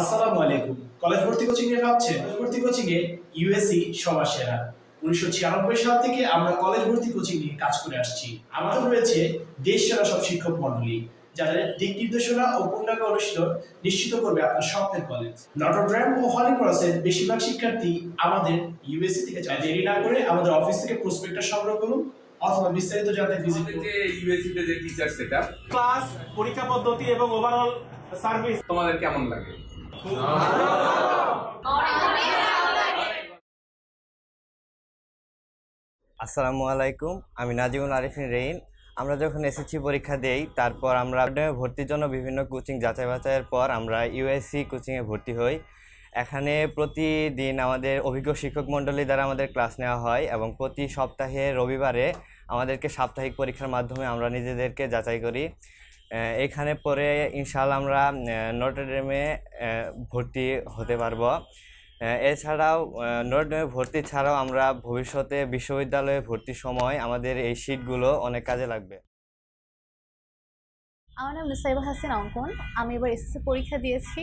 আসসালামু আলাইকুম। কলেজ ভর্তি কোচিং এ ভাবছেন? ভর্তি কোচিং এ ইউএসসি সবার সেরা। 1996 সাল থেকে আমরা কলেজ ভর্তি কোচিং নিয়ে কাজ করে আসছি। আমাদের রয়েছে দেশ সেরা সব শিক্ষক মণ্ডলী, যাদের দিক নির্দেশনা ও পূর্ণাঙ্গ অনুশীলন নিশ্চিত করবে আপনার স্বপ্নের কলেজ। নটরডেম ও হলি ক্রসের বেশিরভাগ শিক্ষার্থী আমাদের ইউএসসি থেকে যায়। দেরি না করে আমাদের অফিস থেকে প্রসপেক্টাস সংগ্রহ করুন অথবা বিস্তারিত জানতে ভিজিট করুন। যে ইউএসসি তে যে টিচার সেটআপ, ক্লাস, পরীক্ষা পদ্ধতি এবং ওভারঅল সার্ভিস তোমাদের কেমন লাগে? আসসালামু আলাইকুম, আমি নাজিমুল আরিফিন রেইন। আমরা যখন এসএসসি পরীক্ষা দেই, তারপর আমরা ভর্তির জন্য বিভিন্ন কোচিং যাচাই বাছাইয়ের পর আমরা ইউএসসি কোচিংয়ে ভর্তি হই। এখানে প্রতিদিন আমাদের অভিজ্ঞ শিক্ষক মণ্ডলী দ্বারা আমাদের ক্লাস নেওয়া হয় এবং প্রতি সপ্তাহে রবিবারে আমাদেরকে সাপ্তাহিক পরীক্ষার মাধ্যমে আমরা নিজেদেরকে যাচাই করি। এখানে পরে ইনশাআল্লাহ আমরা নটরডেমে ভর্তি হতে পারবো। এছাড়াও নটরডেমে ভর্তি ছাড়াও আমরা ভবিষ্যতে বিশ্ববিদ্যালয়ে ভর্তির সময় আমাদের এই শীটগুলো অনেক কাজে লাগবে। আমার নাম নুসাইবা হাসান অঙ্কন। আমি এবার এসএসসি পরীক্ষা দিয়েছি।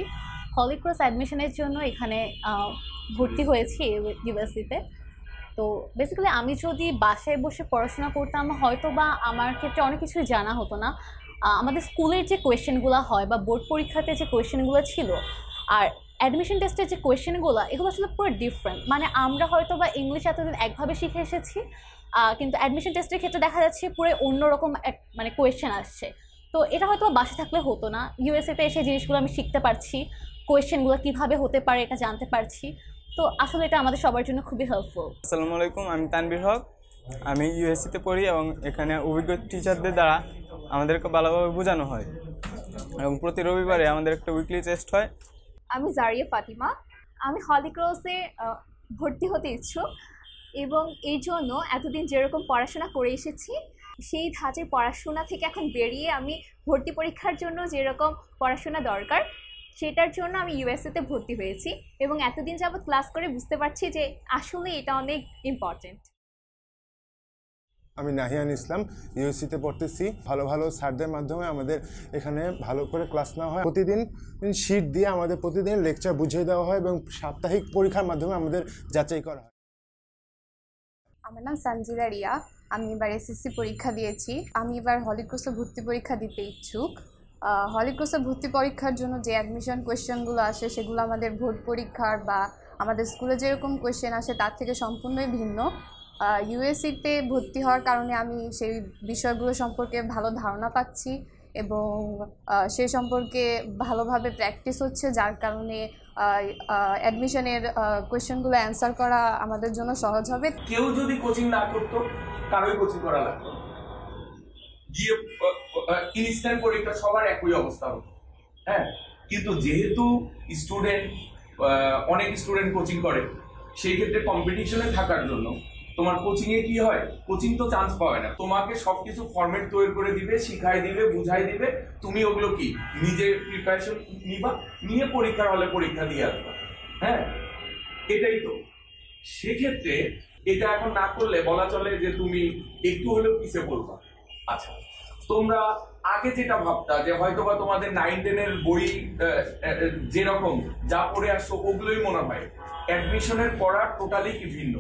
হলি ক্রস অ্যাডমিশনের জন্য এখানে ভর্তি হয়েছি ইউনিভার্সিটিতে। তো বেসিক্যালি আমি যদি বাসায় বসে পড়াশোনা করতাম, হয়তো বা আমার ক্ষেত্রে অনেক কিছুই জানা হতো না। আমাদের স্কুলের যে কোয়েশ্চেনগুলো হয় বা বোর্ড পরীক্ষাতে যে কোয়েশ্চেনগুলো ছিল আর অ্যাডমিশন টেস্টের যে কোয়েশ্চেনগুলো, এগুলো আসলে পুরো ডিফারেন্ট। মানে আমরা হয়তো বা ইংলিশ এতদিন একভাবে শিখে এসেছি, কিন্তু অ্যাডমিশন টেস্টের ক্ষেত্রে দেখা যাচ্ছে পুরো অন্যরকম মানে কোয়েশ্চেন আসছে। তো এটা হয়তো বাসে থাকলে হতো না। ইউএসএতে এসে জিনিসগুলো আমি শিখতে পারছি, কোয়েশ্চেনগুলো কীভাবে হতে পারে এটা জানতে পারছি। তো আসলে এটা আমাদের সবার জন্য খুবই হেল্পফুল। আসসালামু আলাইকুম, আমি তানভীর হক। আমি ইউএসসিতে পড়ি এবং এখানে অভিজ্ঞ টিচারদের দ্বারা আমাদেরকে ভালোভাবে বোঝানো হয় এবং প্রতি রবিবারে আমাদের একটা উইকলি টেস্ট হয়। আমি জারিয়া ফাতিমা। আমি হলি ক্রসে ভর্তি হতে ইচ্ছুক এবং এই জন্য এতদিন যেরকম পড়াশোনা করে এসেছি সেই ধাঁচের পড়াশোনা থেকে এখন বেরিয়ে আমি ভর্তি পরীক্ষার জন্য যেরকম পড়াশোনা দরকার সেটার জন্য আমি ইউএসএতে ভর্তি হয়েছি এবং এতদিন যাবৎ ক্লাস করে বুঝতে পারছি যে আসলে এটা অনেক ইম্পর্টেন্ট। আমি নাহিয়ান ইসলাম, ইউএসসিতে পড়তেছি। ভালো ভালো স্যারদের মাধ্যমে আমাদের এখানে ভালো করে ক্লাস নেওয়া হয়। প্রতিদিন শিট দিয়ে আমাদের প্রতিদিন লেকচার বুঝিয়ে দেওয়া হয় এবং সাপ্তাহিক পরীক্ষার মাধ্যমে আমাদের যাচাই করা হয়। আমার নাম সঞ্জিদা রিয়া। আমি এবার এসএসসি পরীক্ষা দিয়েছি। আমি এবার হলি ক্রসে ভর্তি পরীক্ষা দিতে ইচ্ছুক। হলি ক্রসে ভর্তি পরীক্ষার জন্য যে অ্যাডমিশন কোয়েশ্চেনগুলো আসে সেগুলো আমাদের বোর্ড পরীক্ষার বা আমাদের স্কুলে যেরকম কোয়েশ্চেন আসে তার থেকে সম্পূর্ণই ভিন্ন। ইউএসসিতে ভর্তি হওয়ার কারণে আমি সেই বিষয়গুলো সম্পর্কে ভালো ধারণা পাচ্ছি এবং সে সম্পর্কে ভালোভাবে প্র্যাকটিস হচ্ছে, যার কারণে অ্যাডমিশনের কোয়েশ্চেনগুলো অ্যান্সার করা আমাদের জন্য সহজ হবে। কেউ যদি কোচিং না করতো, কারোই কোচিং করা লাগতো, গিয়ে ইনস্ট্যান্ট পরীক্ষা সবার একই অবস্থা হতো। হ্যাঁ, কিন্তু যেহেতু অনেক স্টুডেন্ট কোচিং করে, সেই ক্ষেত্রে কম্পিটিশনে থাকার জন্য তোমার কোচিং এ কি হয়, কোচিং তো চান্স পাবে না। তোমাকে সবকিছু ফরম্যাট তৈরি করে দিবে, শিখাই দিবে, বুঝাই দিবে, তুমি ওগুলো কি নিজে প্রিপারেশন নিবা, নিয়ে পরীক্ষার হলে পরীক্ষা দিয়ে আসবা। হ্যাঁ, এটাই তো। সেক্ষেত্রে এটা এখন না করলে বলা চলে যে তুমি একটু হলেও পিছিয়ে পড়বা। আচ্ছা, তোমরা আগে যেটা ভাবতা যে হয়তো বা তোমাদের 9-10 বই যেরকম যা পড়ে আসছো ওগুলোই মনে হয়, অ্যাডমিশনের পড়া টোটালি কি ভিন্ন।